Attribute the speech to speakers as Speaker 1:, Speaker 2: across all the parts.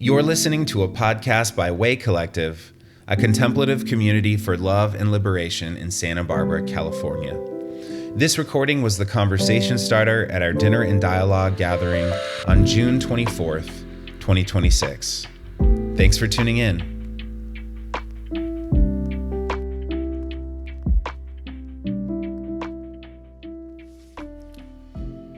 Speaker 1: You're listening to a podcast by Way Collective, a contemplative community for love and liberation in Santa Barbara, California. This recording was the conversation starter at our Dinner and Dialogue gathering on June 24th, 2026. Thanks for tuning in.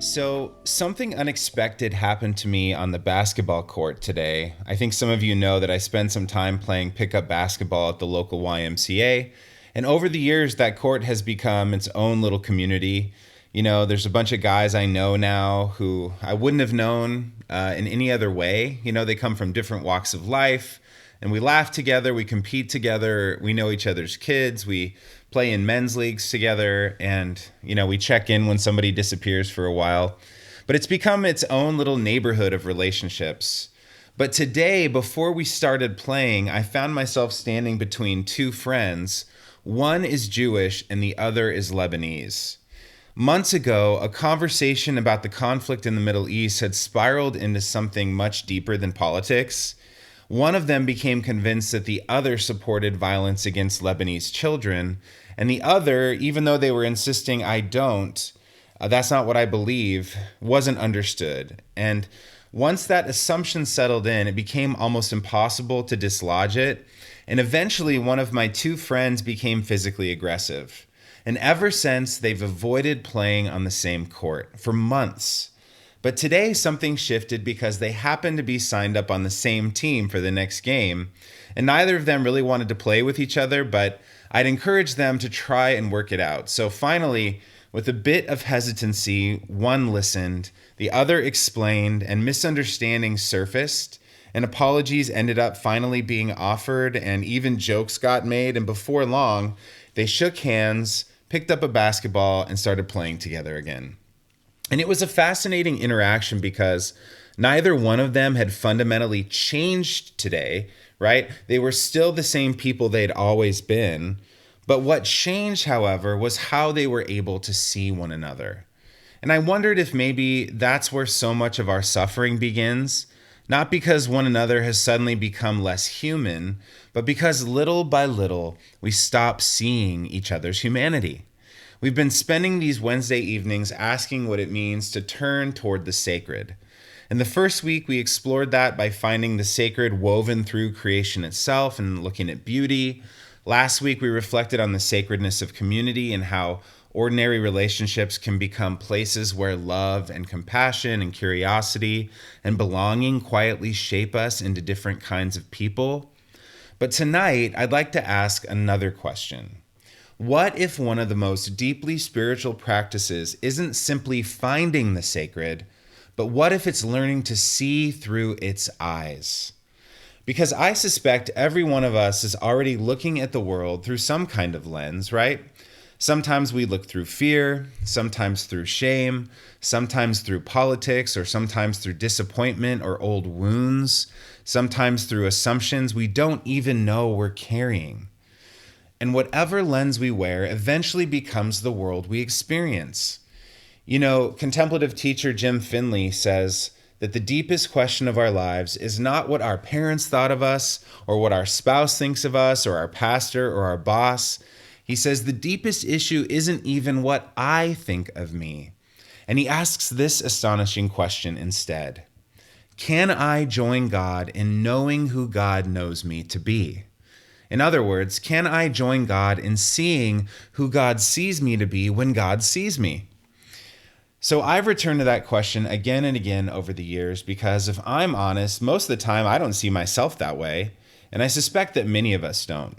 Speaker 1: So, something unexpected happened to me on the basketball court today. I think some of you know that I spend some time playing pickup basketball at the local YMCA. And over the years, that court has become its own little community. You know, there's a bunch of guys I know now who I wouldn't have known in any other way. You know, they come from different walks of life. And we laugh together, we compete together, we know each other's kids, we play in men's leagues together, and, you know, we check in when somebody disappears for a while. But it's become its own little neighborhood of relationships. But today, before we started playing, I found myself standing between two friends. One is Jewish and the other is Lebanese. Months ago, a conversation about the conflict in the Middle East had spiraled into something much deeper than politics. One of them became convinced that the other supported violence against Lebanese children, and the other, even though they were insisting I don't, that's not what I believe, wasn't understood. And once that assumption settled in, it became almost impossible to dislodge it, and eventually one of my two friends became physically aggressive. And ever since, they've avoided playing on the same court for months. But today something shifted because they happened to be signed up on the same team for the next game, and neither of them really wanted to play with each other, but I'd encourage them to try and work it out. So finally, with a bit of hesitancy, one listened, the other explained, and misunderstandings surfaced, and apologies ended up finally being offered, and even jokes got made, and before long, they shook hands, picked up a basketball, and started playing together again. And it was a fascinating interaction because neither one of them had fundamentally changed today, right? They were still the same people they'd always been. But what changed, however, was how they were able to see one another. And I wondered if maybe that's where so much of our suffering begins, not because one another has suddenly become less human, but because little by little we stop seeing each other's humanity. We've been spending these Wednesday evenings asking what it means to turn toward the sacred. In the first week, we explored that by finding the sacred woven through creation itself and looking at beauty. Last week, we reflected on the sacredness of community and how ordinary relationships can become places where love and compassion and curiosity and belonging quietly shape us into different kinds of people. But tonight, I'd like to ask another question. What if one of the most deeply spiritual practices isn't simply finding the sacred, but what if it's learning to see through its eyes? Because I suspect every one of us is already looking at the world through some kind of lens, right? Sometimes we look through fear, sometimes through shame, sometimes through politics, or sometimes through disappointment or old wounds, sometimes through assumptions we don't even know we're carrying. And whatever lens we wear eventually becomes the world we experience. You know, contemplative teacher Jim Finley says that the deepest question of our lives is not what our parents thought of us, or what our spouse thinks of us, or our pastor, or our boss. He says the deepest issue isn't even what I think of me. And he asks this astonishing question instead. Can I join God in knowing who God knows me to be? In other words, can I join God in seeing who God sees me to be when God sees me? So I've returned to that question again and again over the years because if I'm honest, most of the time I don't see myself that way, and I suspect that many of us don't.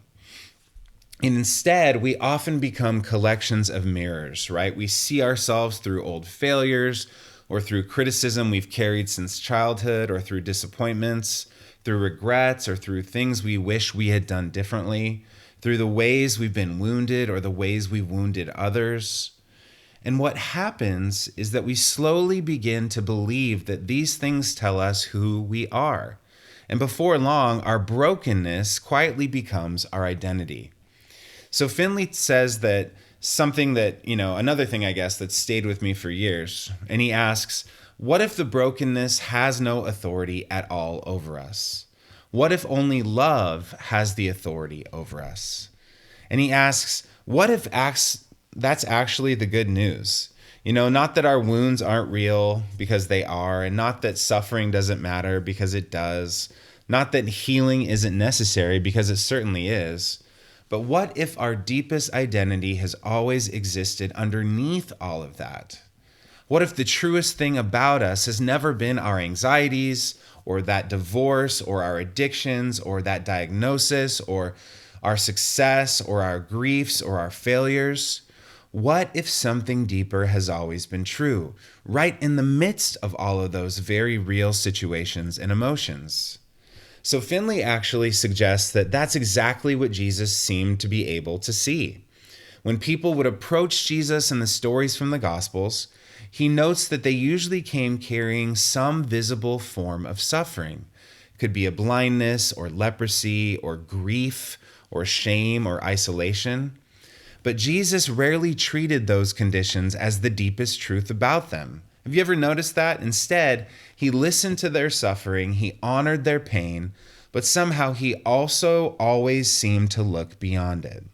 Speaker 1: And instead, we often become collections of mirrors, right? We see ourselves through old failures or through criticism we've carried since childhood or through disappointments, through regrets or through things we wish we had done differently, through the ways we've been wounded or the ways we've wounded others. And what happens is that we slowly begin to believe that these things tell us who we are. And before long, our brokenness quietly becomes our identity. So Finley says that something that, another thing, I guess, that stayed with me for years. And he asks, What if the brokenness has no authority at all over us? What if only love has the authority over us? And he asks, what if that's actually the good news? Not that our wounds aren't real, because they are, and not that suffering doesn't matter, because it does. Not that healing isn't necessary, because it certainly is. But what if our deepest identity has always existed underneath all of that? What if the truest thing about us has never been our anxieties, or that divorce, or our addictions, or that diagnosis, or our success, or our griefs, or our failures? What if something deeper has always been true, right in the midst of all of those very real situations and emotions? So Finley actually suggests that that's exactly what Jesus seemed to be able to see. When people would approach Jesus in the stories from the Gospels, he notes that they usually came carrying some visible form of suffering. It could be a blindness or leprosy or grief or shame or isolation. But Jesus rarely treated those conditions as the deepest truth about them. Have you ever noticed that? Instead, he listened to their suffering, he honored their pain, but somehow he also always seemed to look beyond it.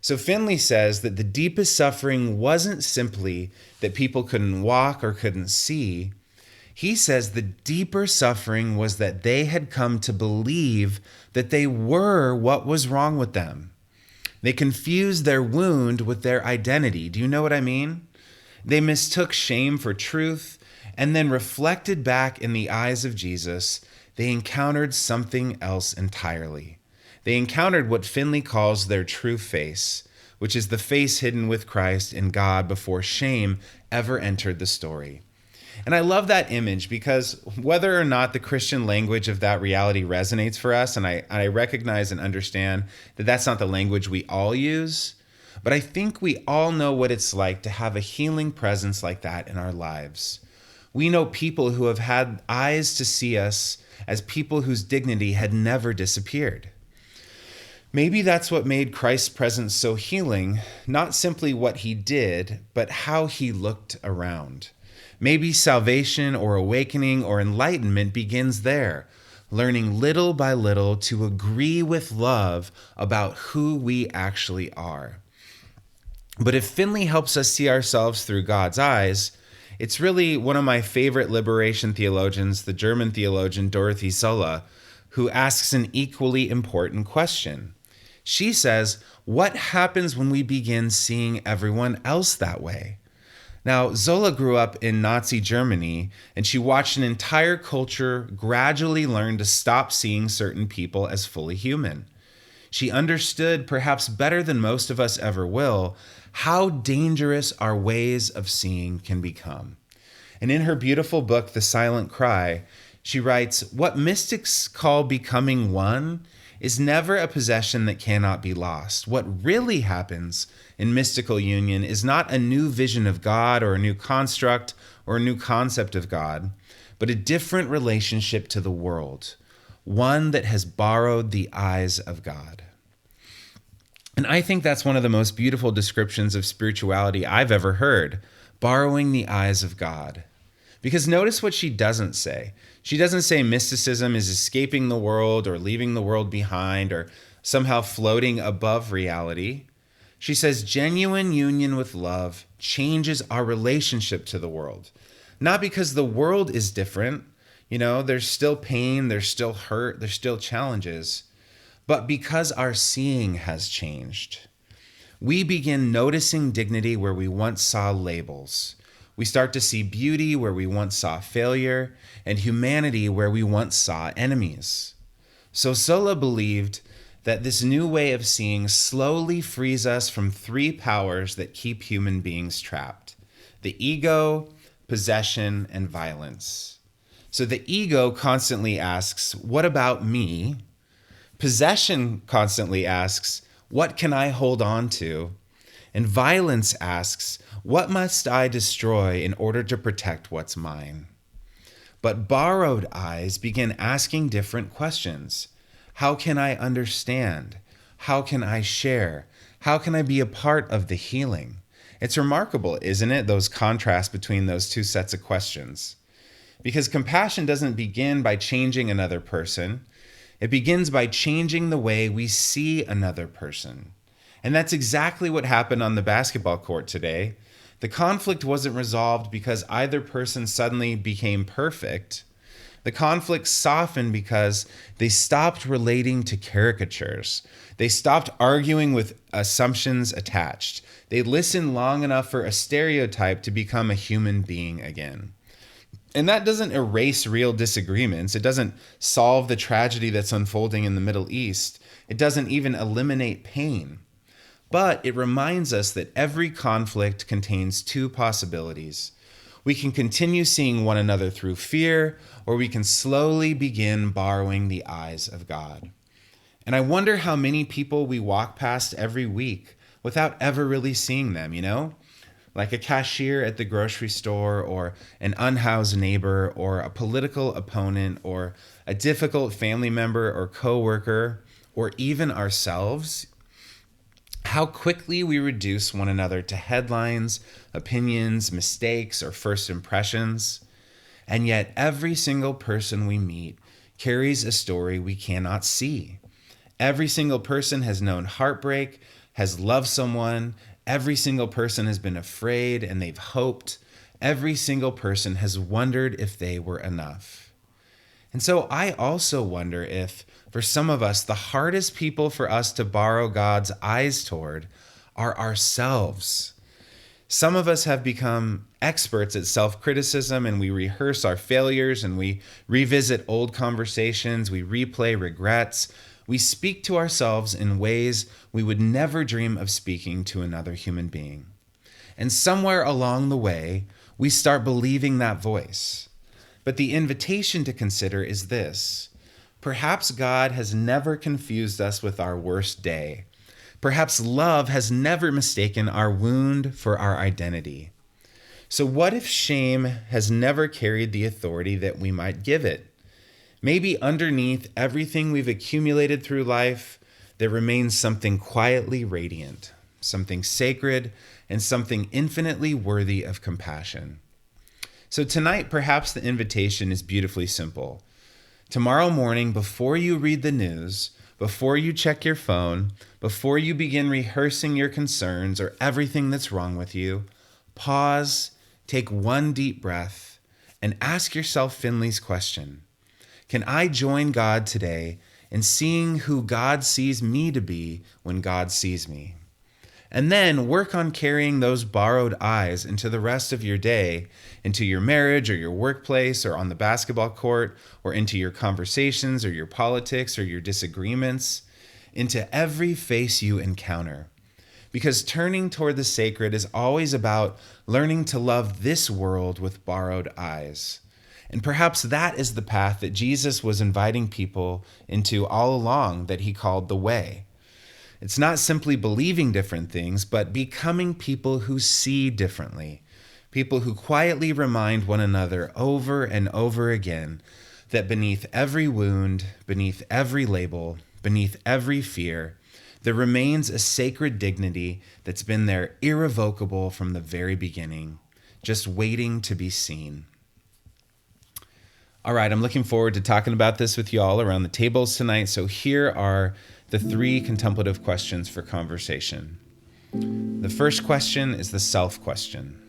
Speaker 1: So Finley says that the deepest suffering wasn't simply that people couldn't walk or couldn't see. He says the deeper suffering was that they had come to believe that they were what was wrong with them. They confused their wound with their identity. Do you know what I mean? They mistook shame for truth, and then reflected back in the eyes of Jesus, they encountered something else entirely. They encountered what Finley calls their true face, which is the face hidden with Christ and God before shame ever entered the story. And I love that image because whether or not the Christian language of that reality resonates for us, and I recognize and understand that that's not the language we all use, but I think we all know what it's like to have a healing presence like that in our lives. We know people who have had eyes to see us as people whose dignity had never disappeared. Maybe that's what made Christ's presence so healing, not simply what he did, but how he looked around. Maybe salvation or awakening or enlightenment begins there, learning little by little to agree with love about who we actually are. But if Finley helps us see ourselves through God's eyes, it's really one of my favorite liberation theologians, the German theologian Dorothee Sölle, who asks an equally important question. She says, what happens when we begin seeing everyone else that way? Now, Zola grew up in Nazi Germany, and she watched an entire culture gradually learn to stop seeing certain people as fully human. She understood, perhaps better than most of us ever will, how dangerous our ways of seeing can become. And in her beautiful book, The Silent Cry, she writes, what mystics call becoming one is never a possession that cannot be lost. What really happens in mystical union is not a new vision of God or a new construct or a new concept of God, but a different relationship to the world, one that has borrowed the eyes of God. And I think that's one of the most beautiful descriptions of spirituality I've ever heard, borrowing the eyes of God. Because notice what she doesn't say. She doesn't say mysticism is escaping the world or leaving the world behind or somehow floating above reality. She says genuine union with love changes our relationship to the world. Not because the world is different, there's still pain, there's still hurt, there's still challenges, but because our seeing has changed. We begin noticing dignity where we once saw labels. We start to see beauty where we once saw failure, and humanity where we once saw enemies. So Sölle believed that this new way of seeing slowly frees us from three powers that keep human beings trapped: the ego, possession, and violence. So the ego constantly asks, what about me? Possession constantly asks, what can I hold on to? And violence asks, what must I destroy in order to protect what's mine? But borrowed eyes begin asking different questions. How can I understand? How can I share? How can I be a part of the healing? It's remarkable, isn't it, those contrasts between those two sets of questions. Because compassion doesn't begin by changing another person. It begins by changing the way we see another person. And that's exactly what happened on the basketball court today. The conflict wasn't resolved because either person suddenly became perfect. The conflict softened because they stopped relating to caricatures. They stopped arguing with assumptions attached. They listened long enough for a stereotype to become a human being again. And that doesn't erase real disagreements. It doesn't solve the tragedy that's unfolding in the Middle East. It doesn't even eliminate pain. But it reminds us that every conflict contains two possibilities. We can continue seeing one another through fear, or we can slowly begin borrowing the eyes of God. And I wonder how many people we walk past every week without ever really seeing them, like a cashier at the grocery store, or an unhoused neighbor, or a political opponent, or a difficult family member or coworker, or even ourselves. How quickly we reduce one another to headlines, opinions, mistakes, or first impressions. And yet every single person we meet carries a story we cannot see. Every single person has known heartbreak, has loved someone. Every single person has been afraid and they've hoped. Every single person has wondered if they were enough. And so I also wonder if, for some of us, the hardest people for us to borrow God's eyes toward are ourselves. Some of us have become experts at self-criticism, and we rehearse our failures, and we revisit old conversations, we replay regrets. We speak to ourselves in ways we would never dream of speaking to another human being. And somewhere along the way, we start believing that voice. But the invitation to consider is this: perhaps God has never confused us with our worst day. Perhaps love has never mistaken our wound for our identity. So what if shame has never carried the authority that we might give it? Maybe underneath everything we've accumulated through life, there remains something quietly radiant, something sacred, and something infinitely worthy of compassion. So tonight, perhaps the invitation is beautifully simple. Tomorrow morning, before you read the news, before you check your phone, before you begin rehearsing your concerns or everything that's wrong with you, pause, take one deep breath, and ask yourself Finley's question. Can I join God today in seeing who God sees me to be when God sees me? And then work on carrying those borrowed eyes into the rest of your day, into your marriage or your workplace or on the basketball court, or into your conversations or your politics or your disagreements, into every face you encounter. Because turning toward the sacred is always about learning to love this world with borrowed eyes. And perhaps that is the path that Jesus was inviting people into all along, that he called the way. It's not simply believing different things, but becoming people who see differently, people who quietly remind one another over and over again that beneath every wound, beneath every label, beneath every fear, there remains a sacred dignity that's been there irrevocable from the very beginning, just waiting to be seen. All right, I'm looking forward to talking about this with you all around the tables tonight. So here are the 3 contemplative questions for conversation. The first question is the self question.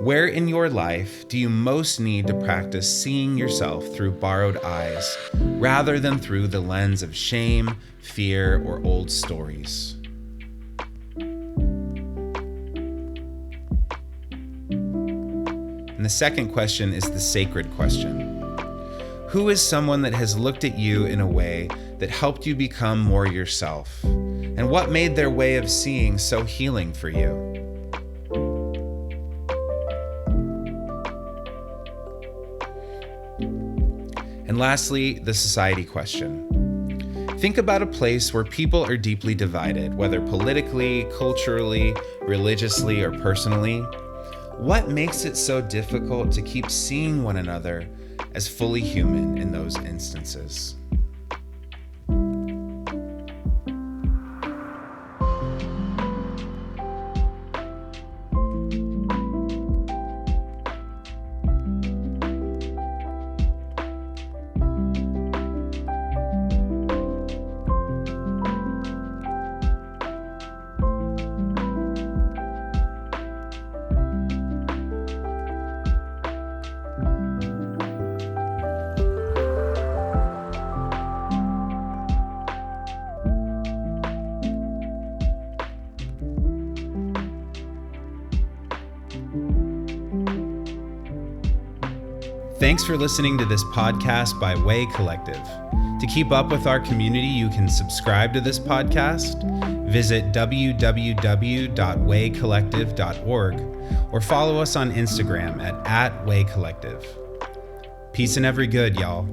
Speaker 1: Where in your life do you most need to practice seeing yourself through borrowed eyes rather than through the lens of shame, fear, or old stories? And the second question is the sacred question. Who is someone that has looked at you in a way that helped you become more yourself? And what made their way of seeing so healing for you? And lastly, the society question. Think about a place where people are deeply divided, whether politically, culturally, religiously, or personally. What makes it so difficult to keep seeing one another as fully human in those instances? Thanks for listening to this podcast by Way Collective. To keep up with our community, you can subscribe to this podcast, visit www.waycollective.org, or follow us on Instagram at @waycollective. Peace and every good, y'all.